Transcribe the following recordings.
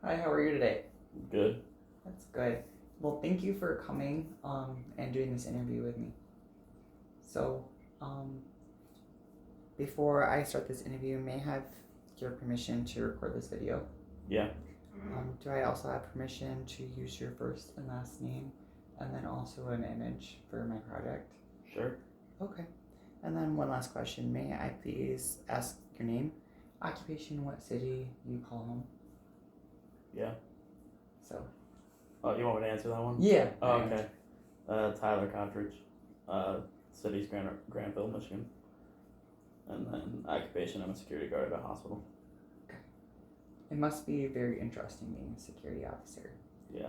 Hi, how are you today? Good. That's good. Well, thank you for coming and doing this interview with me. So, um, before I start this interview, may I have your permission to record this video? Yeah. Do I also have permission to use your first and last name and then also an image for my project? Sure. Okay. And then one last question. May I please ask your name, occupation, what city you call home? Yeah. So. Oh, you want me to answer that one? Yeah. Oh, okay. Tyler Kotrch. City's Granville, Michigan. And then occupation, I'm a security guard at a hospital. Okay. It must be very interesting being a security officer. Yeah.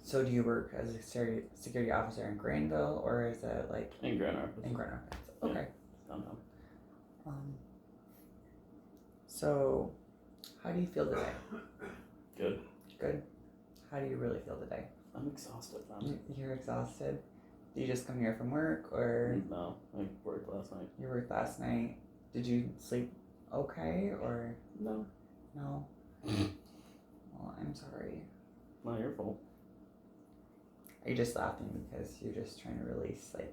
So do you work as a security officer in Granville, or is it like in Grand Rapids? In Grand Rapids. Okay. Yeah. Downtown. So how do you feel today? Good. Good. How do you really feel today? I'm exhausted, man. You're exhausted? Did you just come here from work, or? No, I worked last night. You worked last night. Did you sleep okay, or? No. No? Well, I'm sorry. Not your fault. Are you just laughing because you're just trying to release, like,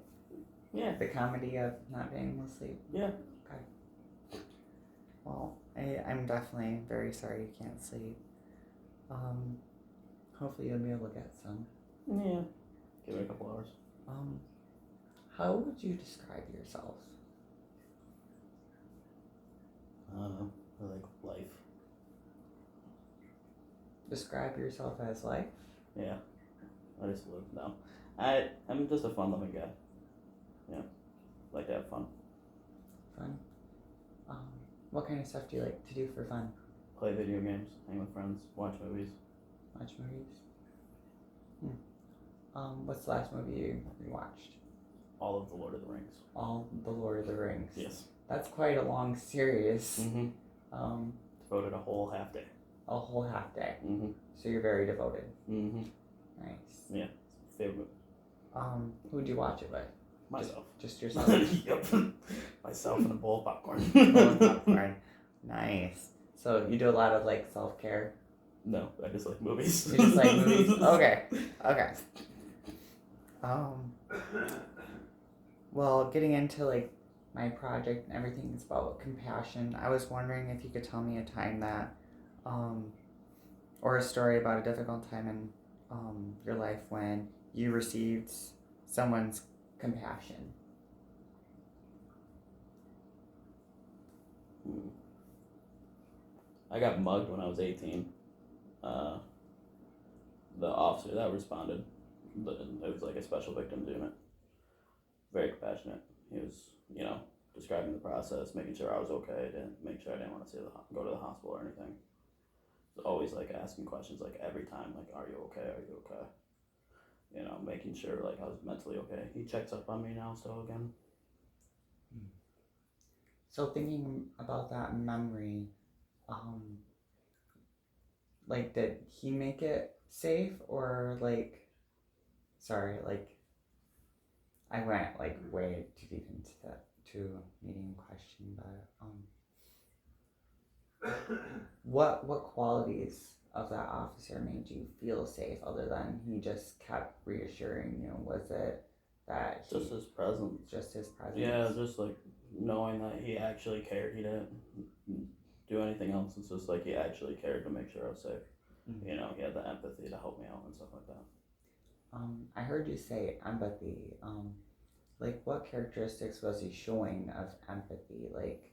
Yeah, the comedy of not being able to sleep? Yeah. Okay. Well, I'm definitely very sorry you can't sleep. Hopefully you'll be able to get some. Yeah. Give it a couple hours. How would you describe yourself? I don't know. I like life. Describe yourself as life? Yeah. I just live now. I'm just a fun-loving guy. Yeah. Like to have fun. Fun? What kind of stuff do you like to do for fun? Play video games, hang with friends, watch movies. Watch movies? What's the last movie you watched? All of the Lord of the Rings. All the Lord of the Rings. Yes. That's quite a long series. Mm-hmm. Devoted a whole half day. A whole half day. Mm-hmm. So you're very devoted. Mm-hmm. Nice. Yeah. Favorite. Who'd you watch it with? Myself. Just yourself? Yep. Myself and a bowl of popcorn. Bowl of popcorn. Nice. So you do a lot of like self-care? No, I just like movies. You just like movies? Okay. Well, getting into like my project and everything is about compassion. I was wondering if you could tell me a time that, or a story about a difficult time in your life when you received someone's compassion. I got mugged when I was 18. The officer that responded, it was like a special victims unit. Very compassionate. He was, describing the process, making sure I was okay, make sure I didn't want to go to the hospital or anything. So always like asking questions like every time, like, are you okay? Are you okay? Making sure like I was mentally okay. He checks up on me now still again. So thinking about that memory, like, did he make it safe, or like, sorry, like, I went like way too deep into that medium question, but what qualities of that officer made you feel safe, other than he just kept reassuring you? Was it that just his presence? Just his presence. Yeah, just like knowing that he actually cared. He didn't do anything else. It's just like he actually cared to make sure I was safe. Mm-hmm. He had the empathy to help me out and stuff like that. I heard you say empathy. Like, what characteristics was he showing of empathy? Like,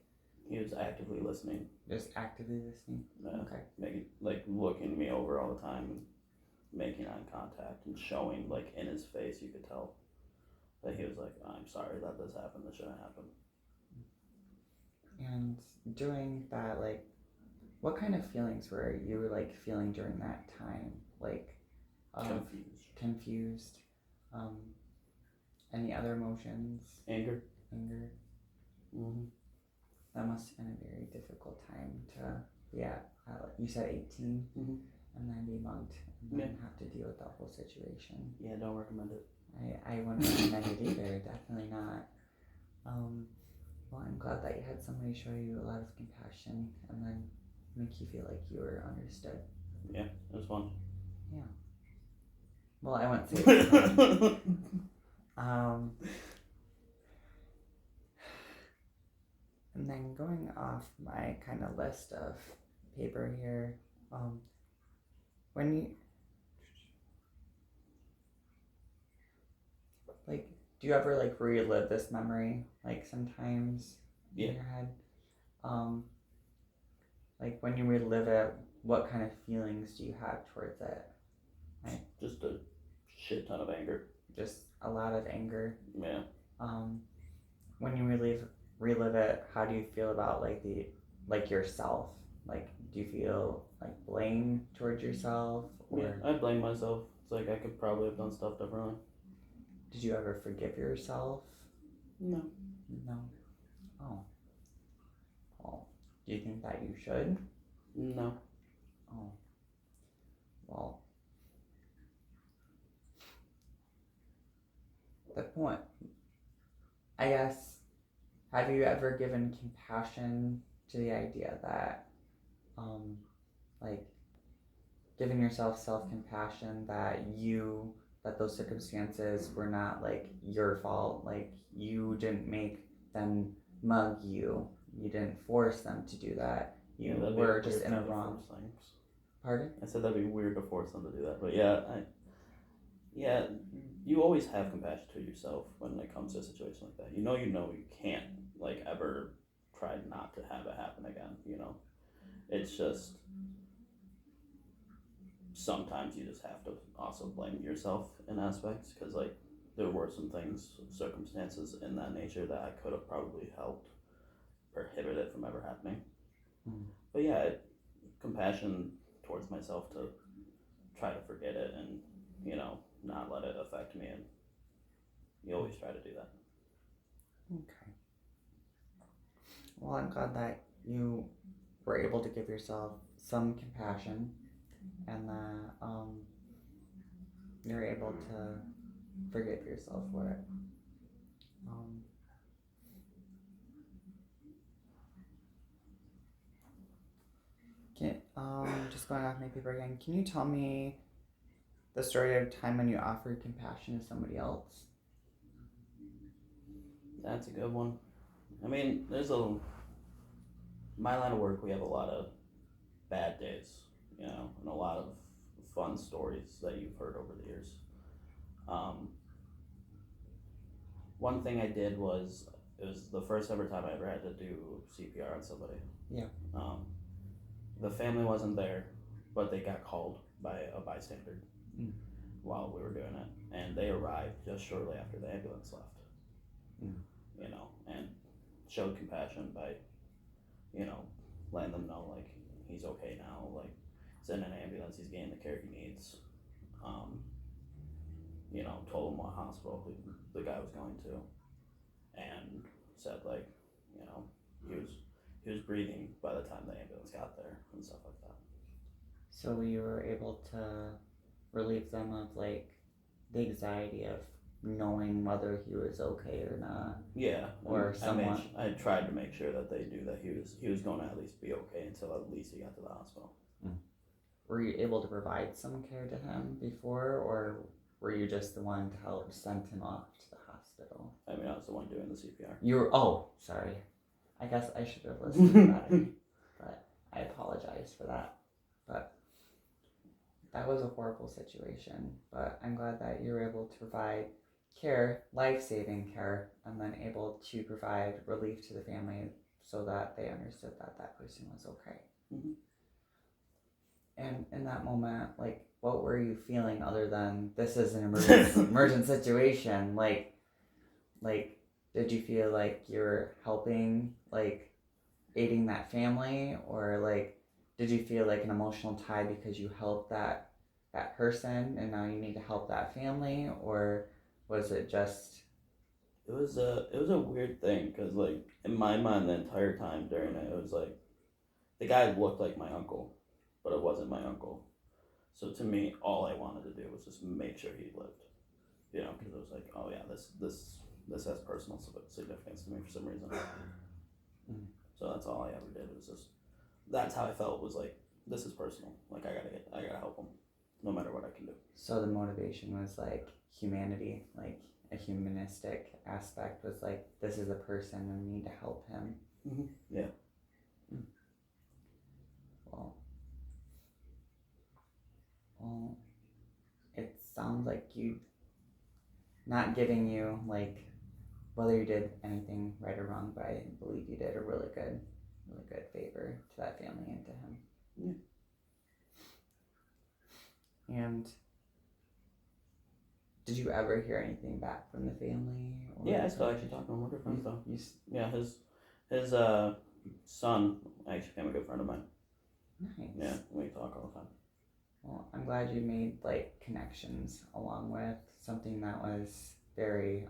he was actively listening. Just actively listening? Yeah. Okay. Looking me over all the time and making eye contact and showing, like, in his face, you could tell that he was like, I'm sorry that this happened. This shouldn't happen. And during that, like, what kind of feelings were you, like, feeling during that time? Like, Confused. Any other emotions? Anger. Mm-hmm. That must have been a very difficult time to be at. You said 18, mm-hmm. and then be mugged, and then have to deal with the whole situation. Yeah, don't recommend it. I wouldn't recommend it either. Definitely not. Well, I'm glad that you had somebody show you a lot of compassion, and then make you feel like you were understood. Yeah, it was fun. Yeah. Well, I wouldn't say it's fun. And then going off my kind of list of paper here, when you like, do you ever like relive this memory like sometimes Yeah. in your head? Um, like when you relive it, what kind of feelings do you have towards it? Like, just a shit ton of anger. just a lot of anger. Yeah. When you relive it, how do you feel about like yourself? Like, do you feel like blame towards yourself, or Yeah, I blame myself. It's like I could probably have done stuff differently. did you ever forgive yourself? No. No. Oh. Well, do you think that you should? No. Oh. Well, the point, I guess, have you ever given compassion to the idea that, like, giving yourself self-compassion that those circumstances were not like your fault, like you didn't make them mug you, you didn't force them to do that, you were just in a wrong. Pardon? I said that'd be weird to force them to do that, but yeah, you always have compassion to yourself when it comes to a situation like that. You know you can't like ever try not to have it happen again. It's just sometimes you just have to also blame yourself in aspects because like there were some circumstances in that nature that I could have probably helped prohibit it from ever happening. But yeah, compassion towards myself to try to forget it and not let it affect me, and you always try to do that. Okay. Well, I'm glad that you were able to give yourself some compassion and that you're able to forgive yourself for it. Just going off my paper again, can you tell me the story of a time when you offered compassion to somebody else? That's a good one. I mean, my line of work, we have a lot of bad days, and a lot of fun stories that you've heard over the years. One thing I did was, it was the first ever time I ever had to do CPR on somebody. Yeah. The family wasn't there, but they got called by a bystander while we were doing it, and they arrived just shortly after the ambulance left. And showed compassion by, letting them know like he's okay now, like he's in an ambulance, he's getting the care he needs. Told him what hospital the guy was going to, and said like, he was breathing by the time the ambulance got there and stuff like that. So you were able to relieve them of like the anxiety of knowing whether he was okay or not. Yeah, or someone. I tried to make sure that they knew that he was going to at least be okay until at least he got to the hospital. Were you able to provide some care to him before, or were you just the one to help send him off to the hospital? I mean, I was the one doing the CPR. You were. Oh, sorry. I guess I should have listened better, but I apologize for that. But that was a horrible situation. But I'm glad that you were able to provide care, life-saving care, and then able to provide relief to the family so that they understood that that person was okay. Mm-hmm. And in that moment, like, what were you feeling other than this is an emergent situation? Like, did you feel like you're helping, like, aiding that family, or like, did you feel like an emotional tie because you helped that person and now you need to help that family, or was it just? It was a weird thing because like in my mind the entire time during it was like the guy looked like my uncle, but it wasn't my uncle. So to me, all I wanted to do was just make sure he lived, because it was like, oh yeah, this has personal significance to me for some reason. So that's all I ever did was just that's how I felt, was like, this is personal. Like, I gotta help him, no matter what I can do. So the motivation was like humanity, like a humanistic aspect was like, this is a person and we need to help him. Mm-hmm. Yeah. Well, well, it sounds like you, not giving you like whether you did anything right or wrong, but I believe you did a really good favor to that family and to him. Yeah. And did you ever hear anything back from the family? Or Yeah, I still actually talk to him. We're good friends though. Yeah, his son actually became a good friend of mine. Nice. Yeah, we talk all the time. Well, I'm glad you made like connections along with something that was very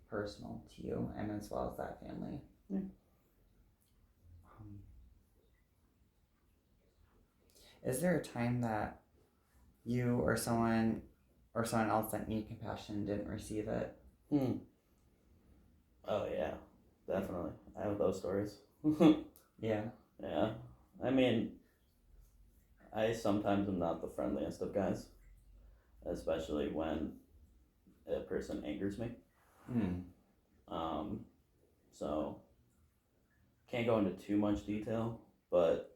personal to you and as well as that family. Yeah. Is there a time that you or someone else that needed compassion didn't receive it? Oh yeah, definitely. I have those stories. Yeah. Yeah. I mean, I sometimes am not the friendliest of guys, especially when a person angers me. So can't go into too much detail, but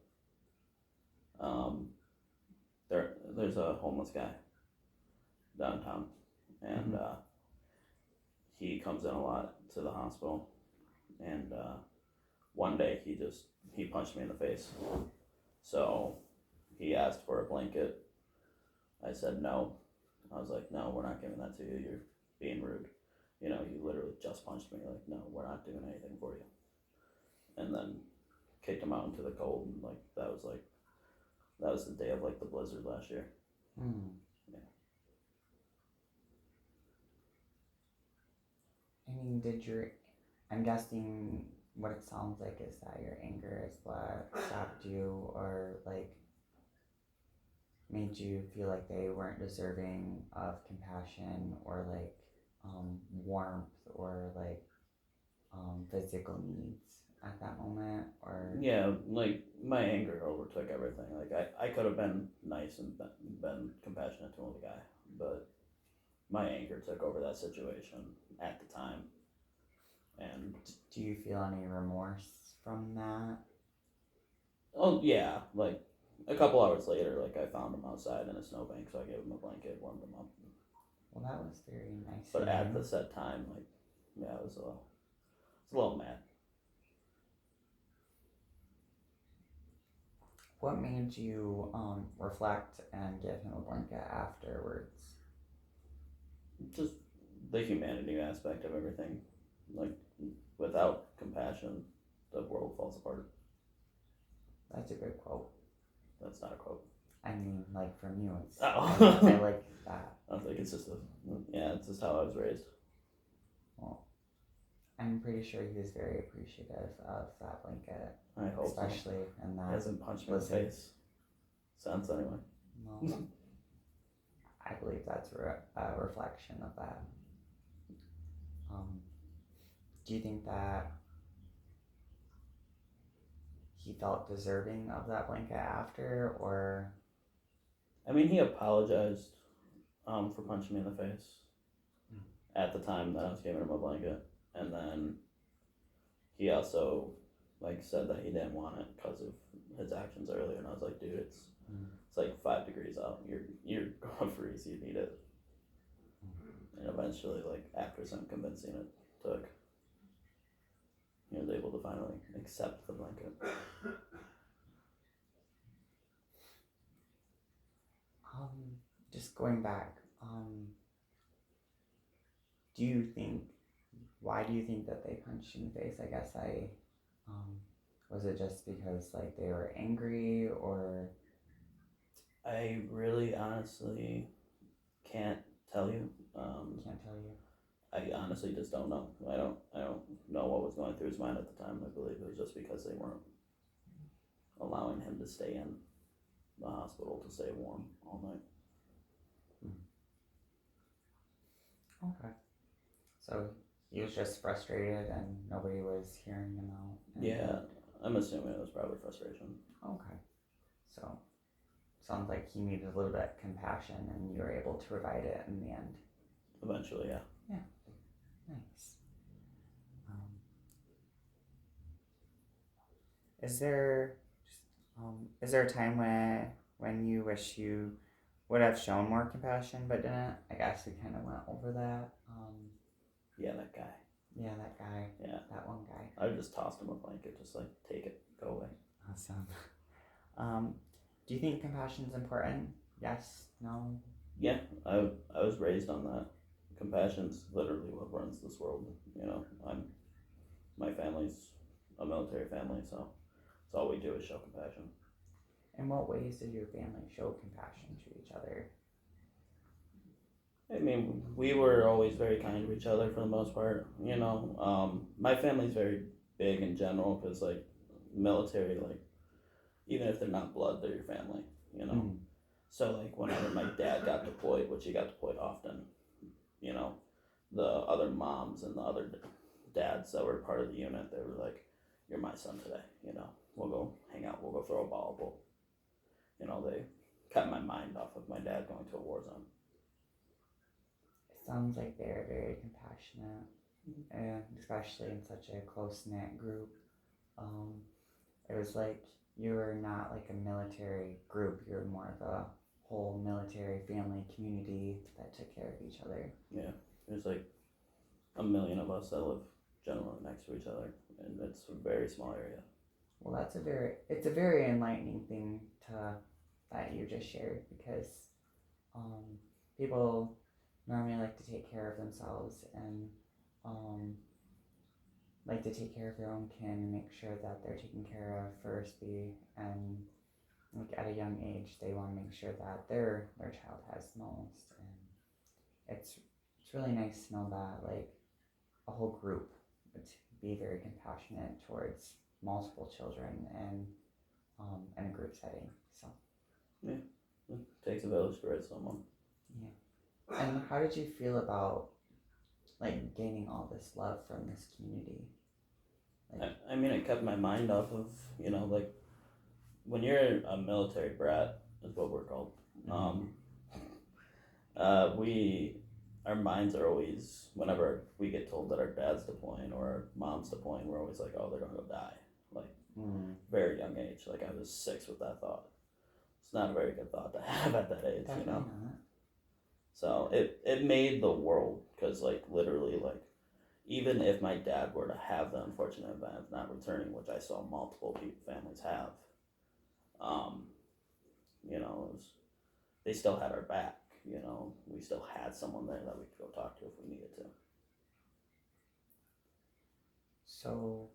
there's a homeless guy downtown, and he comes in a lot to the hospital, and one day he punched me in the face. So he asked for a blanket. I said no. I was like, no, we're not giving that to you. You're being rude. You know, you literally just punched me. Like, no, we're not doing anything for you. And then kicked him out into the cold. And like that was the day of like the blizzard last year. Yeah. I mean, I'm guessing what it sounds like is that your anger is what stopped you or like made you feel like they weren't deserving of compassion or like warmth or like physical needs at that moment, or Yeah, like my anger overtook everything. Like I could have been nice and been compassionate to the guy, but my anger took over that situation at the time. And do you feel any remorse from that? oh yeah, like a couple hours later, like I found him outside in a snowbank, so I gave him a blanket, warmed him up. Well, that was very nice. But at the set time, like yeah, I was a little mad. What made you reflect and give him a blanket afterwards? Just the humanity aspect of everything. Like without compassion, the world falls apart. That's a good quote. That's not a quote. I mean, like from you, it's. Oh. I like that. I think it's just it's just how I was raised. Well, I'm pretty sure he was very appreciative of that blanket. I hope especially so. in that. He hasn't punched me in the face since anyway. Well, I believe that's a reflection of that. Do you think that he felt deserving of that blanket after, or? I mean, he apologized for punching me in the face at the time that I was giving him a blanket, and then he also like said that he didn't want it because of his actions earlier, and I was like, dude, it's like 5 degrees out. You're gonna freeze. You need it. And eventually, like after some convincing, it took. He was able to finally accept the blanket. Just going back, do you think? Why do you think that they punched you in the face? I guess was it just because like they were angry, or? I really honestly can't tell you. Can't tell you. I honestly just don't know. I don't know what was going through his mind at the time. I believe it was just because they weren't allowing him to stay in the hospital to stay warm all night. Okay. So he was just frustrated and nobody was hearing him out. Yeah, I'm assuming it was probably frustration. Okay. So, sounds like he needed a little bit of compassion and you were able to provide it in the end. Eventually, yeah. Yeah. Nice. Um, is there is there a time when you wish you would have shown more compassion but didn't? I guess we kind of went over that. Yeah, that guy. Yeah, that guy. Yeah. That one guy. I just tossed him a blanket, just like, take it, go away. Awesome. Do you think compassion is important? Yes? No? Yeah, I was raised on that. Compassion's literally what runs this world. You know, my family's a military family, so it's all we do is show compassion. In what ways did your family show compassion to each other? I mean, we were always very kind to each other for the most part. You know, my family's very big in general because, like, military, like, even if they're not blood, they're your family. You know, so like whenever my dad got deployed, which he got deployed often, you know, the other moms and the other dads that were part of the unit, they were like, "You're my son today. You know, we'll go hang out. We'll go throw a ball. You know, they kept my mind off of my dad going to a war zone." It sounds like they're very compassionate, and especially in such a close knit group. It was like you were not like a military group, you were more of a whole military family community that took care of each other. Yeah, there's like a million of us that live generally next to each other, and it's a very small area. Well, it's a very enlightening thing that you just shared because people normally like to take care of themselves and like to take care of their own kin and make sure that they're taken care of first. And like at a young age, they want to make sure that their child has the most. And it's really nice to know that like a whole group would be very compassionate towards multiple children and in a group setting. So yeah, it takes a village to raise someone. Yeah. And how did you feel about like gaining all this love from this community? Like, I mean, it kept my mind off of, you know, like when you're a military brat is what we're called. Our minds are always, whenever we get told that our dad's deploying or our mom's deploying, we're always like, oh, they're gonna go die. Like very young age. Like I was 6 with that thought. It's not a very good thought to have at that age, Definitely you know. Not. So it made the world because like literally like even if my dad were to have the unfortunate event of not returning, which I saw multiple families have, you know, they still had our back. You know, we still had someone there that we could go talk to if we needed to. So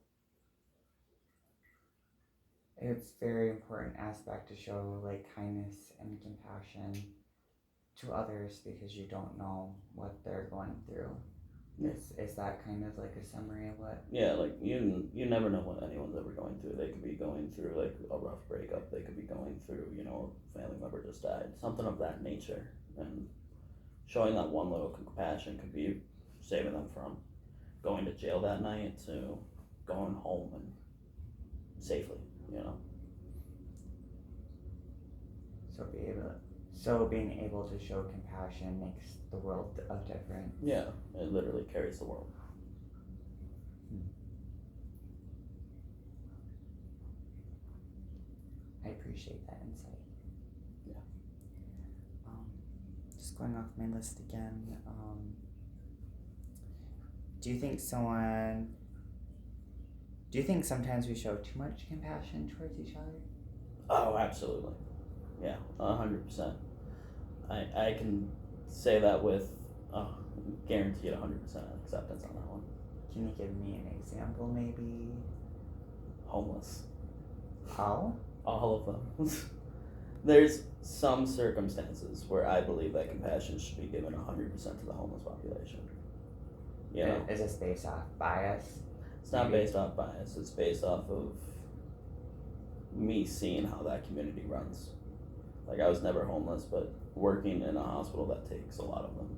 it's very important aspect to show like kindness and compassion to others because you don't know what they're going through. Yeah. Is that kind of like a summary of what? Yeah, like you never know what anyone's ever going through. They could be going through like a rough breakup. They could be going through, you know, a family member just died, something of that nature. And showing that one little compassion could be saving them from going to jail that night to going home and safely, you know. So being able to show compassion makes the world a difference. Yeah, it literally carries the world. I appreciate that insight. Yeah. Just going off my list again. Do you think sometimes we show too much compassion towards each other? Oh, absolutely. Yeah, 100%. I can say that with guaranteed 100% acceptance on that one. Can you give me an example, maybe? Homeless. How? All of them. There's some circumstances where I believe that compassion should be given 100% to the homeless population. You know? Is this based off bias? It's not based off bias. It's based off of me seeing how that community runs. Like, I was never homeless, but working in a hospital that takes a lot of them,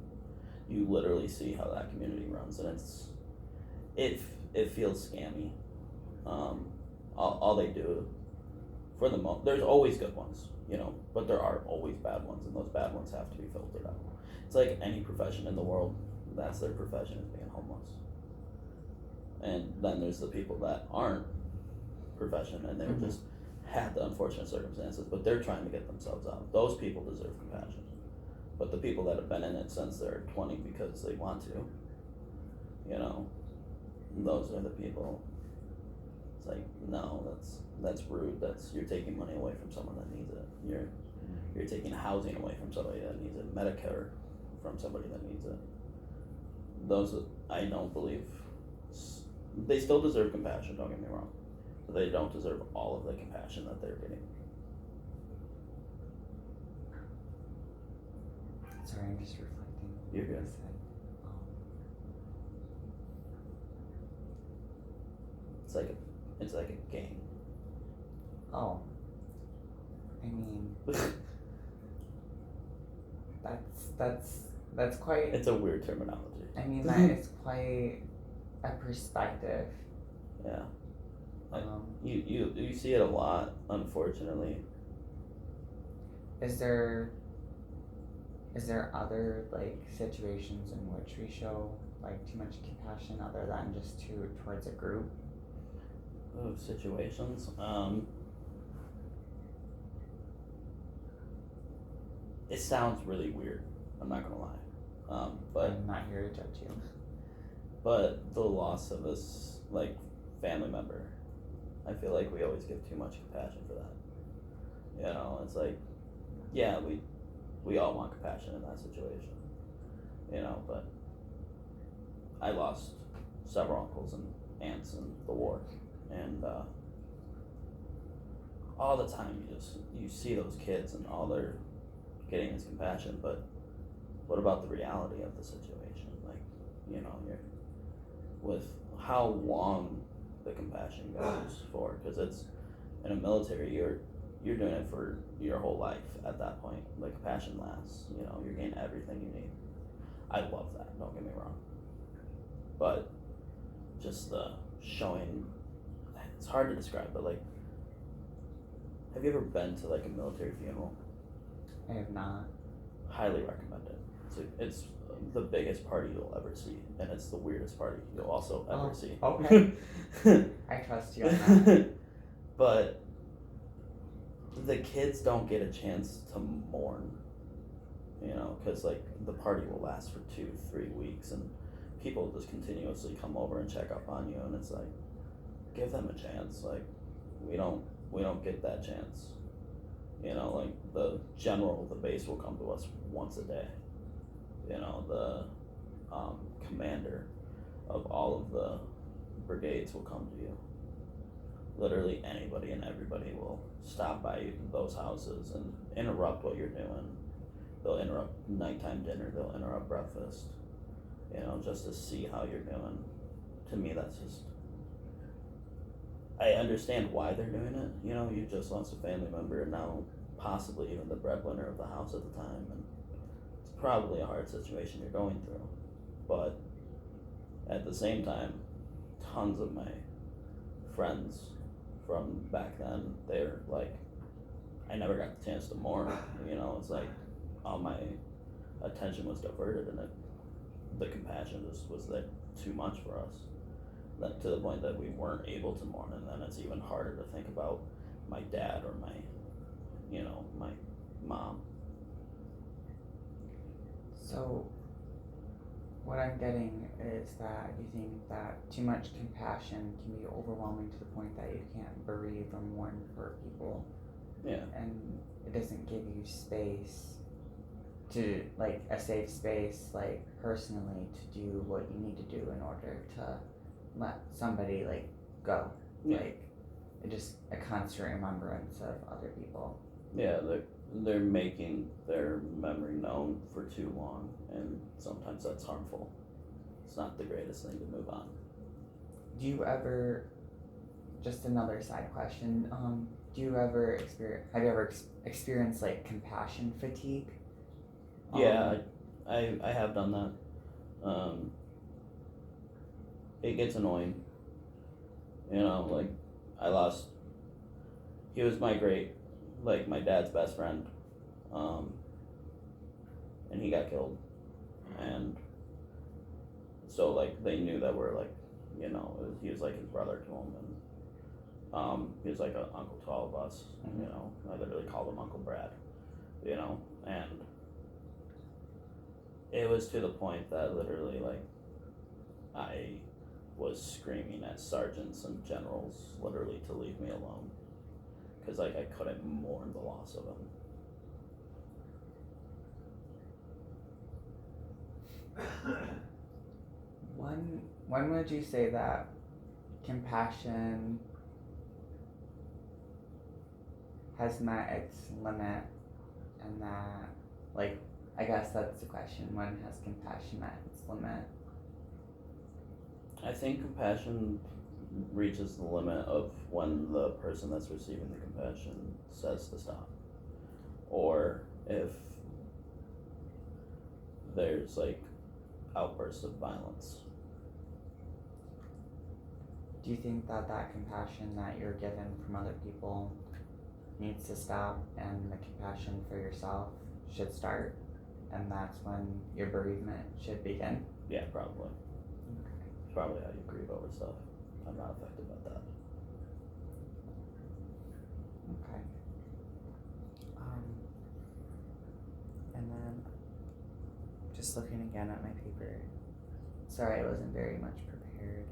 you literally see how that community runs, and it feels scammy. All they do for the most, there's always good ones, but there are always bad ones, and those bad ones have to be filtered out. It's like any profession in the world, that's their profession, is being homeless. And then there's the people that aren't profession, and they're just had the unfortunate circumstances, but they're trying to get themselves out. Those people deserve compassion. But the people that have been in it since they're 20 because they want to, those are the people. It's like, no, that's rude. You're taking money away from someone that needs it. You're taking housing away from somebody that needs it. Medicare from somebody that needs it. Those, I don't believe, they still deserve compassion. Don't get me wrong, but they don't deserve all of the compassion that they're getting. Sorry, I'm just reflecting. You're good. It's like a game. Oh. I mean, that's quite. It's a weird terminology. I mean, that is quite a perspective. Yeah. You see it a lot, unfortunately. Is there other situations in which we show too much compassion other than just towards a group? Situations. It sounds really weird. I'm not gonna lie. But I'm not here to judge you. But the loss of this family member, I feel like we always give too much compassion for that. It's like, yeah, we all want compassion in that situation. But I lost several uncles and aunts in the war, and all the time you see those kids and all they're getting is compassion, but what about the reality of the situation? You're with how long the compassion goes for, because it's in a military, you're doing it for your whole life at that point. Compassion lasts. You're getting everything you need. I love that. Don't get me wrong, but just the showing, it's hard to describe, but have you ever been to a military funeral? I have not. Highly recommend it. It's the biggest party you'll ever see, and it's the weirdest party you'll also ever see. Okay. I trust you on that. But the kids don't get a chance to mourn, because the party will last for 2-3 weeks, and people just continuously come over and check up on you, and it's give them a chance. We don't get that chance. The general of the base will come to us once a day. The commander of all of the brigades will come to you. Literally anybody and everybody will stop by those houses and interrupt what you're doing. They'll interrupt nighttime dinner, they'll interrupt breakfast, just to see how you're doing. To me, that's just, I understand why they're doing it. You just lost a family member, and now possibly even the breadwinner of the house at the time, and it's probably a hard situation you're going through. But at the same time, tons of my friends from back then, they're I never got the chance to mourn. It's all my attention was diverted, and the compassion was too much for us. That to the point that we weren't able to mourn, and then it's even harder to think about my dad or my mom. So, what I'm getting is that you think that too much compassion can be overwhelming to the point that you can't breathe or mourn for people. Yeah. And it doesn't give you space to, a safe space, personally, to do what you need to do in order to let somebody, go. Yeah. It's just a constant remembrance of other people. Yeah, they're making their memory known for too long, and sometimes that's harmful. It's not the greatest thing to move on. Do you ever, just another side question, have you ever experienced compassion fatigue? Yeah, I have done that. It gets annoying. I lost he was my my dad's best friend, and he got killed, and so like they knew that we're like, he was like his brother to him, and he was like an uncle to all of us. I literally called him Uncle Brad, and it was to the point that literally like I was screaming at sergeants and generals literally to leave me alone, because like I couldn't mourn the loss of him. When would you say that compassion has met its limit, and that, like, I guess that's the question, when has compassion met its limit? I think compassion reaches the limit of when the person that's receiving the compassion says to stop, or if there's like outbursts of violence. Do you think that compassion that you're given from other people needs to stop, and the compassion for yourself should start, and that's when your bereavement should begin? Yeah, probably. It's probably how you grieve over stuff. I'm not affected by that. Okay. And then just looking again at my paper. Sorry, I wasn't very much prepared.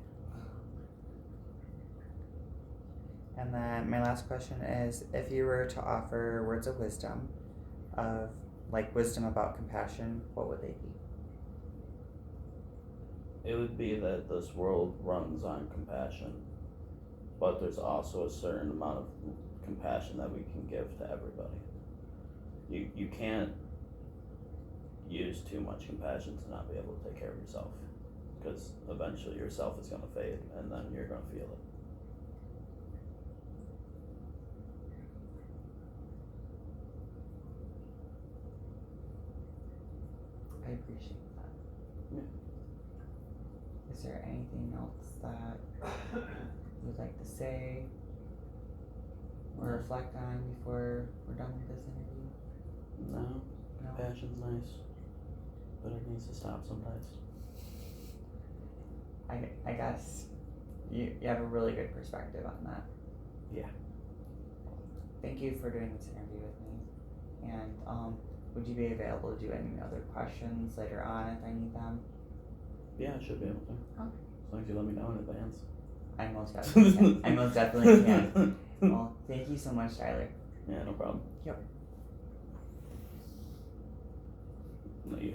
And then my last question is, if you were to offer words of wisdom, wisdom about compassion, what would they be? It would be that this world runs on compassion, but there's also a certain amount of compassion that we can give to everybody. You can't use too much compassion to not be able to take care of yourself, because eventually yourself is going to fade, and then you're going to feel it. I appreciate that. Yeah. Is there anything else that you'd like to say or reflect on before we're done with this interview? No. No? Compassion's nice, but it needs to stop sometimes. I guess you have a really good perspective on that. Yeah. Thank you for doing this interview with me. And would you be available to do any other questions later on if I need them? Yeah, I should be able to. Okay. As long as you let me know in advance. I most definitely can. Well, thank you so much, Tyler. Yeah, no problem. Yep.